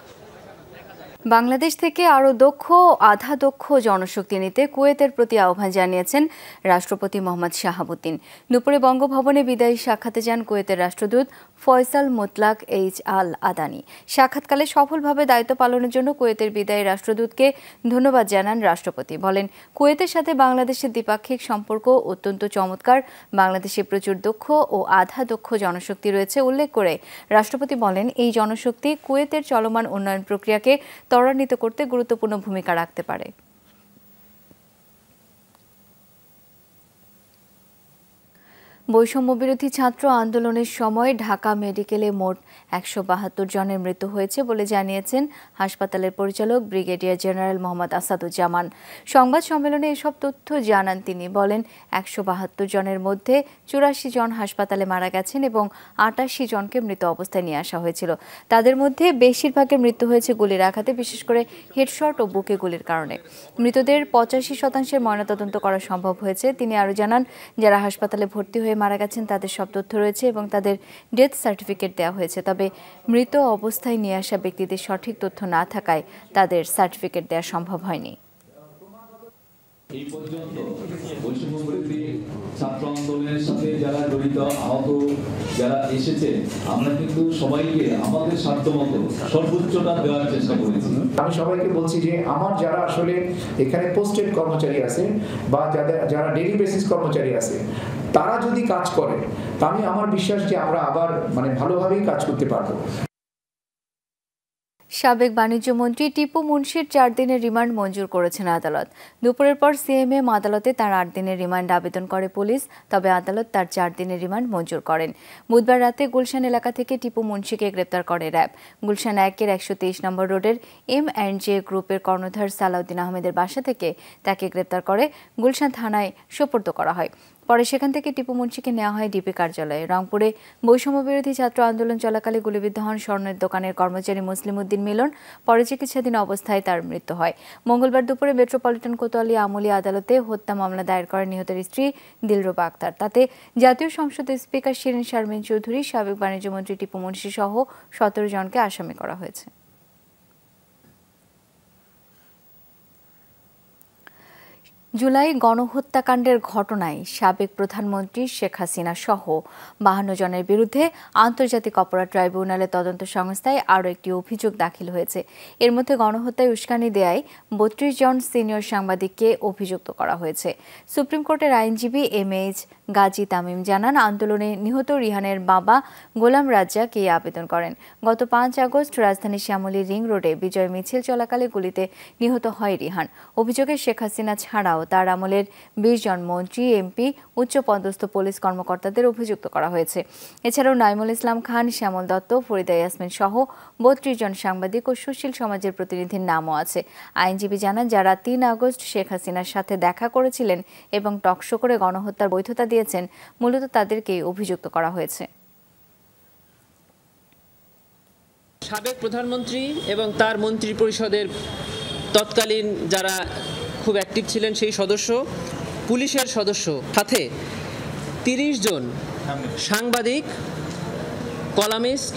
বাংলাদেশ থেকে আরও দক্ষ আধা দক্ষ জনশক্তি নিতে কুয়েতের প্রতি আহ্বান জানিয়েছেন রাষ্ট্রপতি মোহাম্মদ শাহাবুদ্দিন। দুপুরে বঙ্গভবনে বিদায়ী সাক্ষাতে যান কুয়েতের রাষ্ট্রদূত ফয়সাল মোতলাক এইচ আল আদানি। সাক্ষাৎকালে সফলভাবে দায়িত্ব পালনের জন্য কুয়েতের বিদায়ী রাষ্ট্রদূতকে ধন্যবাদ জানান রাষ্ট্রপতি। বলেন, কুয়েতের সাথে বাংলাদেশের দ্বিপাক্ষিক সম্পর্ক অত্যন্ত চমৎকার। বাংলাদেশে প্রচুর দক্ষ ও আধা দক্ষ জনশক্তি রয়েছে উল্লেখ করে রাষ্ট্রপতি বলেন, এই জনশক্তি কুয়েতের চলমান উন্নয়ন প্রক্রিয়াকে ত্বরান্বিত করতে গুরুত্বপূর্ণ ভূমিকা রাখতে পারে। বৈষম্য বিরোধী ছাত্র আন্দোলনের সময় ঢাকা মেডিকেলে মোট 172 জনের মৃত্যু হয়েছে বলে জানিয়েছেন হাসপাতালের পরিচালক ব্রিগেডিয়ার জেনারেল মোহাম্মদ আসাদুজ্জামান। সংবাদ সম্মেলনে এসব তথ্য জানান তিনি। বলেন, 172 জনের মধ্যে 84 জন হাসপাতালে মারা গেছেন এবং 88 জনকে মৃত অবস্থায় নিয়ে আসা হয়েছিল। তাদের মধ্যে বেশিরভাগের মৃত্যু হয়েছে গুলির আঘাতে, বিশেষ করে হেডশট ও বুকে গুলির কারণে। মৃতদের 85% ময়নাতদন্ত করা সম্ভব হয়েছে। তিনি আরও জানান, যারা হাসপাতালে ভর্তি হয়ে মারা গেছেন তাদের সব তথ্য রয়েছে এবং তাদের ডেথ সার্টিফিকেট দেওয়া হয়েছে। তবে মৃত অবস্থায় নিয়ে আসা ব্যক্তিদের সঠিক তথ্য না থাকায় তাদের সার্টিফিকেট দেওয়া সম্ভব হয়নি। এই পর্যন্ত বৈষম্য বিরোধী ছাত্র আন্দোলনের সাথে যারা জড়িত, আহত যারা এসেছে, আমরা কিন্তু সবাইকে আমাদের সাধ্যমতো সর্বোচ্চটা দেওয়ার চেষ্টা করেছি। আমি সবাইকে বলছি যে আমার যারা আসলে এখানে পোস্টেড কর্মচারী আছে বা যারা ডেইলি বেসিস কর্মচারী আছে, তারা যদি কাজ করে, আমি আমার বিশ্বাস যে আমরা আবার ভালোভাবেই কাজ করতে পারবো। সাবেক বাণিজ্য মন্ত্রী টিপু মুন্সির 4 দিনের রিমান্ড মঞ্জুর করেছেন আদালত। দুপুরের পর সিএমএম আদালতে তার 8 দিনের রিমান্ড আবেদন করে পুলিশ, তবে আদালত তার 4 দিনের রিমান্ড মঞ্জুর করেন। বুধবার রাতে গুলশান এলাকা থেকে টিপু মুন্সিকে গ্রেপ্তার করে র্যাব। গুলশান 1-এর 123 নম্বর রোডের M&J গ্রুপের কর্ণধার সালাউদ্দিন আহমেদের বাসা থেকে তাকে গ্রেপ্তার করে গুলশান থানায় সোপর্দ করা হয়। পরে সেখান থেকে টিপু মুন্সিকে নেওয়া হয় ডিবি কার্যালয়ে। রংপুরে বৈষম্য বিরোধী ছাত্র আন্দোলন চলাকালে গুলিবিদ্ধ হন স্বর্ণের দোকানের কর্মচারী মুসলিম উদ্দিন মিলন। পরে চিকিৎসাধীন অবস্থায় তার মৃত্যু হয়। মঙ্গলবার দুপুরে মেট্রোপলিটন কোতোয়ালি আমলি আদালতে হত্যা মামলা দায়ের করেন নিহতের স্ত্রী দিলরুবা আক্তার। তাতে জাতীয় সংসদের স্পিকার শিরিন শারমিন চৌধুরী, সাবেক বাণিজ্যমন্ত্রী টিপু মুন্সি সহ 17 জনকে আসামি করা হয়েছে। জুলাই গণহত্যাকাণ্ডের ঘটনায় সাবেক প্রধানমন্ত্রী শেখ হাসিনা সহ 52 জনের বিরুদ্ধে আন্তর্জাতিক অপরাধ ট্রাইব্যুনালের তদন্ত সংস্থায় আরও একটি অভিযোগ দাখিল হয়েছে। এর মধ্যে গণহত্যায় উস্কানি দেয়ায় 32 জন সিনিয়র সাংবাদিককে অভিযুক্ত করা হয়েছে। সুপ্রিম কোর্টের আইনজীবী MH গাজী তামিম জানান, আন্দোলনে নিহত রিহানের বাবা গোলাম রাজ্জাক এই আবেদন করেন। গত 5 আগস্ট রাজধানীর শ্যামলী রিং রোডে বিজয় মিছিল চলাকালে গুলিতে নিহত হয় রিহান। অভিযোগে শেখ হাসিনা ছাড়াও তার আমলের 20 জন মন্ত্রী, এমপি, উচ্চপদস্থ পুলিশ কর্মকর্তাদের অভিযুক্ত করা হয়েছে। এছাড়াও নাইমুল ইসলাম খান, শ্যামল দত্ত, ফরিদা ইয়াসমিন সহ 32 জন সাংবাদিক ও সুশীল সমাজের প্রতিনিধির নামও আছে। আইনজীবী জানান, যারা 3 আগস্ট শেখ হাসিনার সাথে দেখা করেছিলেন এবং টকশো করে গণহত্যার বৈধতা দিয়েছেন, মূলত তাদেরকেই অভিযুক্ত করা হয়েছে। সাবেক প্রধানমন্ত্রী এবং তার মন্ত্রী পরিষদের তৎকালীন যারা খুব অ্যাক্টিভ ছিলেন সেই সদস্য, পুলিশের সদস্য, সাথে 30 জন সাংবাদিক, কলামিস্ট,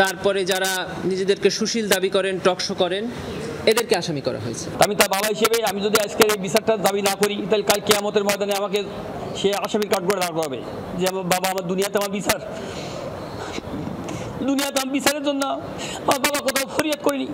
তারপরে যারা নিজেদেরকে সুশীল দাবি করেন, টকশো করেন, এদেরকে আসামি করা হয়েছে। আমি তার বাবা হিসেবে আমি যদি আজকের এই বিচারটা দাবি না করি তাহলে কাল কিয়ামতের ময়দানে আমাকে সে আসামির কাঠগড়ে দাঁড় করাবে যে বাবা আমার দুনিয়াতে আমার বিচারের জন্য আমার বাবা কোথাও ফরিয়াদ করিনি।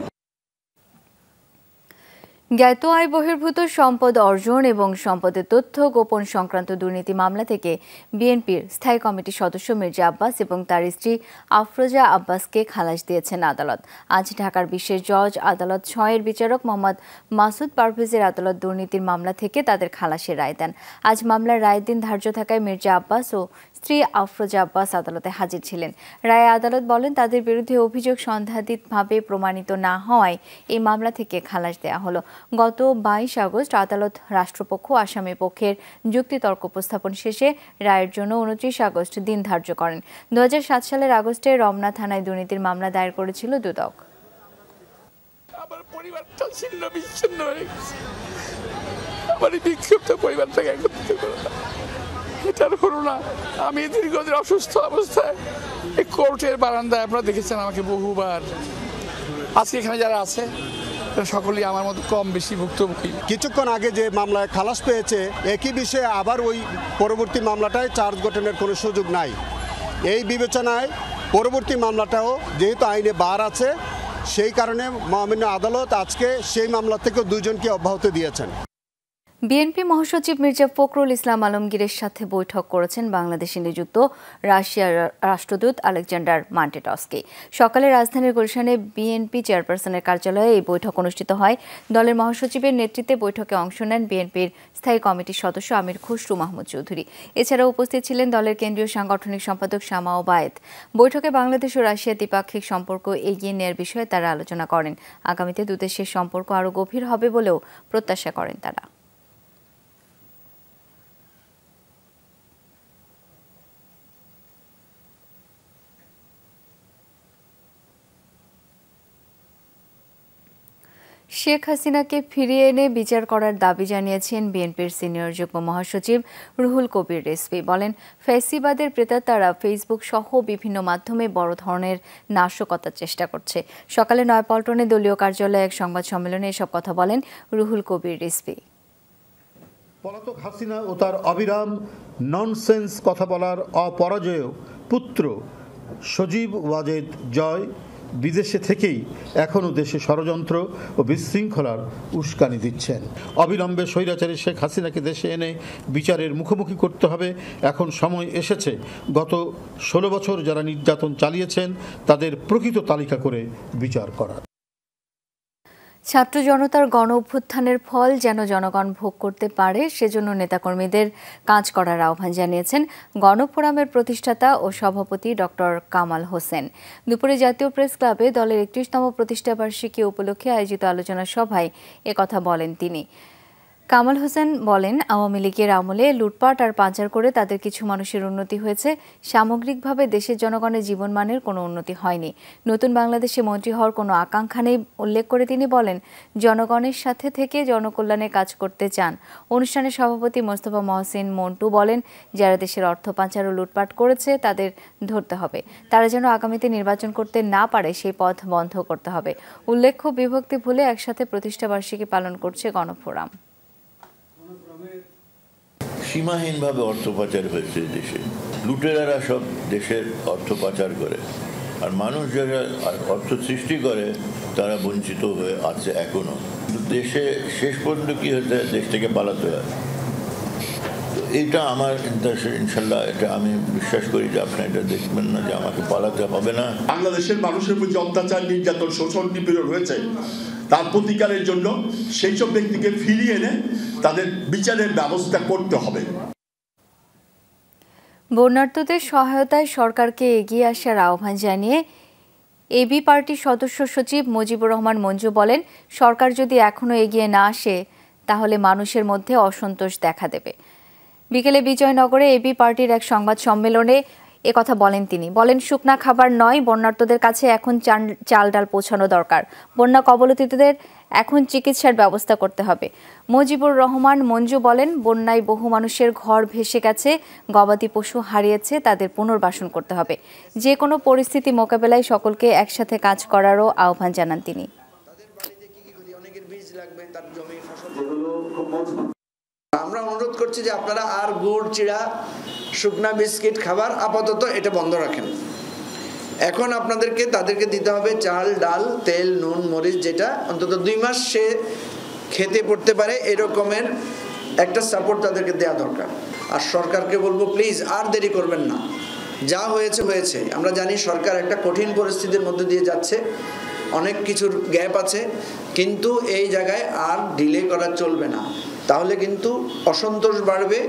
জ্ঞাত আয় বহির্ভূত সম্পদ অর্জন এবং সম্পদের তথ্য গোপন সংক্রান্ত দুর্নীতি মামলা থেকে বিএনপির স্থায়ী কমিটির সদস্য মির্জা আব্বাস এবং তার স্ত্রী আফরোজা আব্বাসকে খালাস দিয়েছেন আদালত। আজ ঢাকার বিশেষ জজ আদালত ৬-এর বিচারক মোহাম্মদ মাসুদ পারভেজের আদালত দুর্নীতির মামলা থেকে তাদের খালাসের রায় দেন। আজ মামলার রায়ের দিন ধার্য থাকায় মির্জা আব্বাস ও স্ত্রী আফরোজা আব্বাস আদালতে হাজির ছিলেন। রায়ে আদালত বলেন, তাদের বিরুদ্ধে অভিযোগ সন্দেহাতীতভাবে প্রমাণিত না হওয়ায় এই মামলা থেকে খালাস দেওয়া হলো। গত ২২ আগস্ট আদালত রাষ্ট্রপক্ষ আসামি পক্ষের যুক্তিতর্ক উপস্থাপন শেষে রায়ের জন্য ২৯ আগস্ট দিন ধার্য করেন। ২০০৭ সালের আগস্টে রমনা থানায় দুর্নীতির মামলা দায়ের করেছিল দুদক। আমার পরিবারটা ছিন্ন বিচ্ছিন্ন হয়ে গেছে, আমার বিক্ষিপ্ত পরিবারটাকে একত্রিত করে এটার হলো না। আমি দীর্ঘদিন অসুস্থ অবস্থায় এই কোর্টের বারান্দায় আপনারা দেখেছেন আমাকে বহুবার। আজকে এখানে যারা আছে সকলেই আমার মতো কম বেশি ভুক্তভোগী। কিছুক্ষণ আগে যে মামলায় খালাস পেয়েছে একই বিষয়ে আবার ওই পরবর্তী মামলাটায় চার্জ গঠনের কোনো সুযোগ নাই। এই বিবেচনায় পরবর্তী মামলাটাও যেহেতু আইনে বার আছে, সেই কারণে মহামান্য আদালত আজকে সেই মামলা থেকেও দুজনকে অব্যাহতি দিয়েছেন। বিএনপি মহাসচিব মির্জা ফখরুল ইসলাম আলমগীরের সাথে বৈঠক করেছেন বাংলাদেশে নিযুক্ত রাশিয়ার রাষ্ট্রদূত আলেকজান্ডার মান্টেটস্কি। সকালে রাজধানীর গুলশানে বিএনপি চেয়ারপারসনের কার্যালয়ে এই বৈঠক অনুষ্ঠিত হয়। দলের মহাসচিবের নেতৃত্বে বৈঠকে অংশ নেন বিএনপির স্থায়ী কমিটির সদস্য আমির খসরু মাহমুদ চৌধুরী। এছাড়াও উপস্থিত ছিলেন দলের কেন্দ্রীয় সাংগঠনিক সম্পাদক শামা ওবায়েদ। বৈঠকে বাংলাদেশ ও রাশিয়ার দ্বিপাক্ষিক সম্পর্ক এগিয়ে নেওয়ার বিষয়ে তারা আলোচনা করেন। আগামীতে দুদেশের সম্পর্ক আরও গভীর হবে বলেও প্রত্যাশা করেন তারা। শেখ হাসিনাকে ফিরিয়ে এনে বিচার করার দাবি জানিয়েছেন বিএনপির সিনিয়র যুগ্ম মহাসচিব রুহুল কবির রিজভী। বলেন, ফ্যাসিবাদের প্রেতাত্মারা ফেসবুক সহ বিভিন্ন মাধ্যমে বড় ধরনের নাশকতার চেষ্টা করছে। সকালে নয়াপল্টনে দলীয় কার্যালয়ে এক সংবাদ সম্মেলনে এসব কথা বলেন রুহুল কবির রিজভী। পলাতক হাসিনা ও তার অবিরাম ননসেন্স কথা বলার অপরাজেয় পুত্র সজীব ওয়াজেদ জয় বিদেশে থেকেই এখনও দেশে ষড়যন্ত্র ও বিশৃঙ্খলার উস্কানি দিচ্ছেন। অবিলম্বে স্বৈরাচারী শেখ হাসিনাকে দেশে এনে বিচারের মুখোমুখি করতে হবে। এখন সময় এসেছে গত ১৬ বছর যারা নির্যাতন চালিয়েছেন তাদের প্রকৃত তালিকা করে বিচার করার। ছাত্র জনতার গণ অভ্যুত্থানের ফল যেন জনগণ ভোগ করতে পারে, সেজন্য নেতাকর্মীদের কাজ করার আহ্বান জানিয়েছেন গণফোরামের প্রতিষ্ঠাতা ও সভাপতি ডক্টর কামাল হোসেন। দুপুরে জাতীয় প্রেস ক্লাবে দলের ৩১তম প্রতিষ্ঠাবার্ষিকী উপলক্ষে আয়োজিত আলোচনা সভায় একথা বলেন তিনি। কামাল হোসেন বলেন, আওয়ামী লীগের আমলে লুটপাট আর পাচার করে তাদের কিছু মানুষের উন্নতি হয়েছে, সামগ্রিকভাবে দেশের জনগণের জীবনমানের কোনো উন্নতি হয়নি। নতুন বাংলাদেশে মন্ত্রী হওয়ার কোনো আকাঙ্ক্ষা নেই উল্লেখ করে তিনি বলেন, জনগণের সাথে থেকে জনকল্যাণে কাজ করতে চান। অনুষ্ঠানে সভাপতি মোস্তফা মহসিন মন্টু বলেন, যারা দেশের অর্থ পাচার ও লুটপাট করেছে তাদের ধরতে হবে, তারা যেন আগামীতে নির্বাচন করতে না পারে সেই পথ বন্ধ করতে হবে। উল্লেখ্য, বিভক্তি ভুলে একসাথে প্রতিষ্ঠাবার্ষিকী পালন করছে গণফোরাম। সীমাহীনভাবে অর্থ পাচার হয়েছে দেশে, লুটেরারা সব দেশের অর্থ পাচার করে, আর মানুষ যারা অর্থ সৃষ্টি করে তারা বঞ্চিত হয়ে আছে এখনো। দেশে শেষ পর্যন্ত কি হচ্ছে, দেশ থেকে পালাতে হয়। এইটা আমার ইনশাল্লাহ, এটা আমি বিশ্বাস করি যে আপনি এটা দেখবেন না যে আমাকে পালাতে হবে না। বাংলাদেশের মানুষের প্রতি অত্যাচার, নির্যাতন, শোষণ, নিপীড়ন হয়েছে, তার প্রতিকারের জন্য সেই সব ব্যক্তিকে ফিরিয়ে এনে তাদের বিচারের ব্যবস্থা করতে হবে। বন্যার্তদের সহায়তায় সরকারকে এগিয়ে আসার আহ্বান জানিয়ে এবি পার্টির সদস্য সচিব মুজিবুর রহমান মঞ্জু বলেন, সরকার যদি এখনো এগিয়ে না আসে তাহলে মানুষের মধ্যে অসন্তোষ দেখা দেবে। বিকেলে বিজয়নগরে এবি পার্টির এক সংবাদ সম্মেলনে একথা বলেন তিনি। বলেন, শুকনা খাবার নয়, বন্যার্তদের কাছে এখন চাল ডাল পৌঁছানো দরকার। বন্যা কবলিতদের এখন চিকিৎসার ব্যবস্থা করতে হবে। মুজিবুর রহমান মঞ্জু বলেন, বন্যায় বহু মানুষের ঘর ভেসে গেছে, গবাদি পশু হারিয়েছে, তাদের পুনর্বাসন করতে হবে। যে কোনো পরিস্থিতি মোকাবেলায় সকলকে একসাথে কাজ করারও আহ্বান জানান তিনি। আমরা অনুরোধ করছি যে আপনারা আর গুড়, চিড়া, শুকনা বিস্কিট খাবার আপাতত এটা বন্ধ রাখেন। এখন আপনাদেরকে তাদেরকে দিতে হবে চাল, ডাল, তেল, নুন, মরিচ, যেটা অন্তত 2 মাস সে খেতে পড়তে পারে এরকমের একটা সাপোর্ট তাদেরকে দেওয়া দরকার। আর সরকারকে বলবো প্লিজ আর দেরি করবেন না, যা হয়েছে হয়েছে। আমরা জানি সরকার একটা কঠিন পরিস্থিতির মধ্যে দিয়ে যাচ্ছে, অনেক কিছুর গ্যাপ আছে, কিন্তু এই জায়গায় আর ডিলে করা চলবে না, তাহলে কিন্তু অসন্তোষ বাড়বে।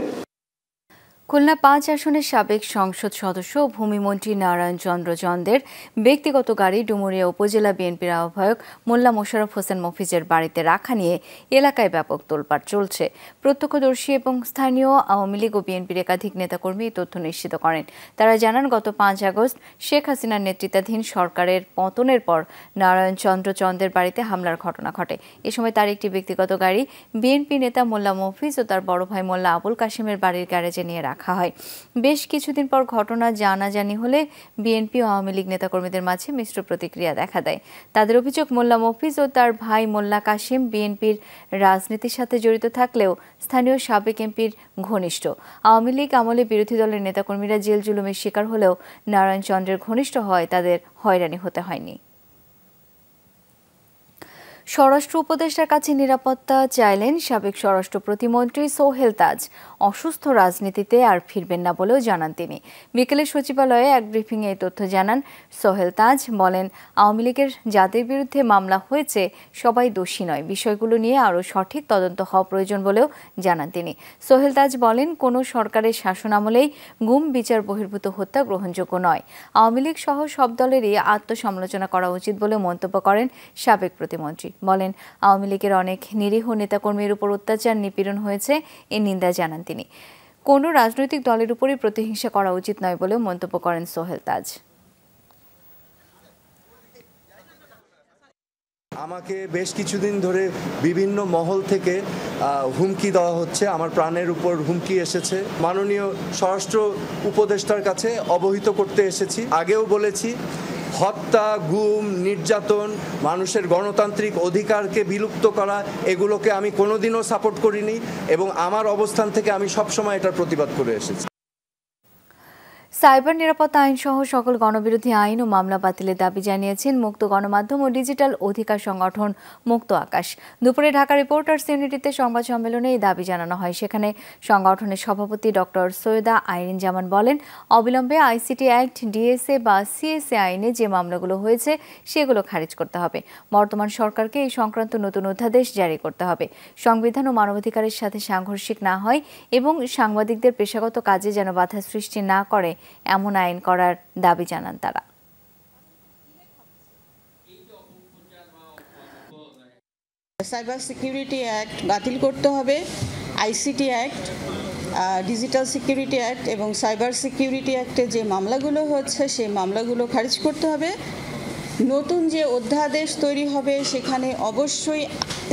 খুলনা 5 আসনের সাবেক সংসদ সদস্য ও ভূমিমন্ত্রী নারায়ণ চন্দ্র চন্দের ব্যক্তিগত গাড়ি ডুমুরিয়া উপজেলা বিএনপির আহ্বায়ক মোল্লা মোশাররফ হোসেন মফিজের বাড়িতে রাখা নিয়ে এলাকায় ব্যাপক তোলপাড় চলছে। প্রত্যক্ষদর্শী এবং স্থানীয় আওয়ামী লীগ ও বিএনপির একাধিক নেতাকর্মী এই তথ্য নিশ্চিত করেন। তারা জানান, গত 5 আগস্ট শেখ হাসিনার নেতৃত্বাধীন সরকারের পতনের পর নারায়ণ চন্দ্র চন্দের বাড়িতে হামলার ঘটনা ঘটে। এ সময় তার একটি ব্যক্তিগত গাড়ি বিএনপি নেতা মোল্লা মফিজ ও তার বড় ভাই মোল্লা আবুল কাশেমের বাড়ির গ্যারেজে নিয়ে রাখা হয়। বেশ কিছুদিন পর ঘটনা জানাজানি হলে বিএনপি ও আওয়ামী লীগ নেতাকর্মীদের মাঝে মিশ্র প্রতিক্রিয়া দেখা দেয়। তাদের অভিযোগ, মোল্লা মফিজ ও তার ভাই মোল্লা কাশেম বিএনপির রাজনীতির সাথে জড়িত থাকলেও স্থানীয় সাবেক এমপির ঘনিষ্ঠ। আওয়ামী লীগ আমলে বিরোধী দলের নেতাকর্মীরা জেল জুলুমের শিকার হলেও নারায়ণ চন্দ্রের ঘনিষ্ঠ হয় তাদের হয়রানি হতে হয়নি। স্বরাষ্ট্র উপদেষ্টার কাছে নিরাপত্তা চাইলেন সাবেক স্বরাষ্ট্র প্রতিমন্ত্রী সোহেল তাজ। অসুস্থ রাজনীতিতে আর ফিরবেন না বলেও জানান তিনি। বিকেলে সচিবালয়ে এক ব্রিফিংয়ে এই তথ্য জানান সোহেল তাজ। বলেন, আওয়ামী লীগের যাদের বিরুদ্ধে মামলা হয়েছে সবাই দোষী নয়, বিষয়গুলো নিয়ে আরও সঠিক তদন্ত হওয়া প্রয়োজন বলেও জানান তিনি। সোহেল তাজ বলেন, কোনো সরকারের শাসনামলেই গুম বিচার বহির্ভূত হত্যা গ্রহণযোগ্য নয়। আওয়ামী লীগ সহ সব দলেরই আত্মসমালোচনা করা উচিত বলে মন্তব্য করেন সাবেক প্রতিমন্ত্রী। বলেন, আওয়ামী লীগের অনেক নিরীহ নেতাকর্মীর উপর অত্যাচার, নিপীড়ন হয়েছে, এর নিন্দা জানান তিনি। কোনো রাজনৈতিক দলের উপরই প্রতিহিংসা করা উচিত নয় বলেও মন্তব্য করেন সোহেল তাজ। আমাকে বেশ কিছুদিন ধরে বিভিন্ন মহল থেকে হুমকি দেওয়া হচ্ছে, আমার প্রাণের উপর হুমকি এসেছে। মাননীয় স্বরাষ্ট্র উপদেষ্টার কাছে অবহিত করতে এসেছি। আগেও বলেছি, হত্যা, গুম, নির্যাতন, মানুষের গণতান্ত্রিক অধিকারকে বিলুপ্ত করা, এগুলোকে আমি কোনোদিনও সাপোর্ট করিনি এবং আমার অবস্থান থেকে আমি সবসময় এটার প্রতিবাদ করে এসেছি। সাইবার নিরাপত্তা আইন সহ সকল গণবিরোধী আইন ও মামলা বাতিলের দাবি জানিয়েছেন মুক্ত গণমাধ্যম ও ডিজিটাল অধিকার সংগঠন মুক্ত আকাশ। দুপুরে ঢাকা রিপোর্টার্স ইউনিটিতে সংবাদ সম্মেলনে এই দাবি জানানো হয়। সেখানে সংগঠনের সভাপতি ডক্টর সৈয়দা আইরিন জামান বলেন, অবিলম্বে আইসিটি অ্যাক্ট, ডিএসএ বা সিএসএ আইনে যে মামলাগুলো হয়েছে সেগুলো খারিজ করতে হবে। বর্তমান সরকারকে এই সংক্রান্ত নতুন অধ্যাদেশ জারি করতে হবে। সংবিধান ও মানবাধিকারের সাথে সাংঘর্ষিক না হয় এবং সাংবাদিকদের পেশাগত কাজে যেন বাধা সৃষ্টি না করে এমন আইন করার দাবি জানান তারা। সাইবার সিকিউরিটি অ্যাক্ট বাতিল করতে হবে, ICT act, digital security act এবং সাইবার সিকিউরিটি অ্যাক্টে যে মামলাগুলো হচ্ছে সেই মামলাগুলো খারিজ করতে হবে। নতুন যে অধ্যাদেশ তৈরি হবে সেখানে অবশ্যই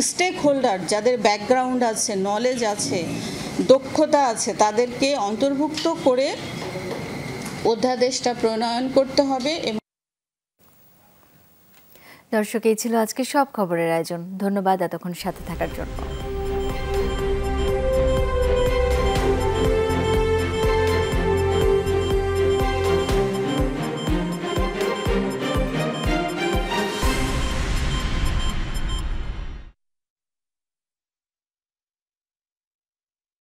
স্টেক হোল্ডার, যাদের ব্যাকগ্রাউন্ড আছে, নলেজ আছে, দক্ষতা আছে, তাদেরকে অন্তর্ভুক্ত করে অধ্যাদেশটা প্রণয়ন করতে হবে। দর্শক, এই ছিল আজকে সব খবরের আয়োজন। ধন্যবাদ এতক্ষণ সাথে থাকার জন্য।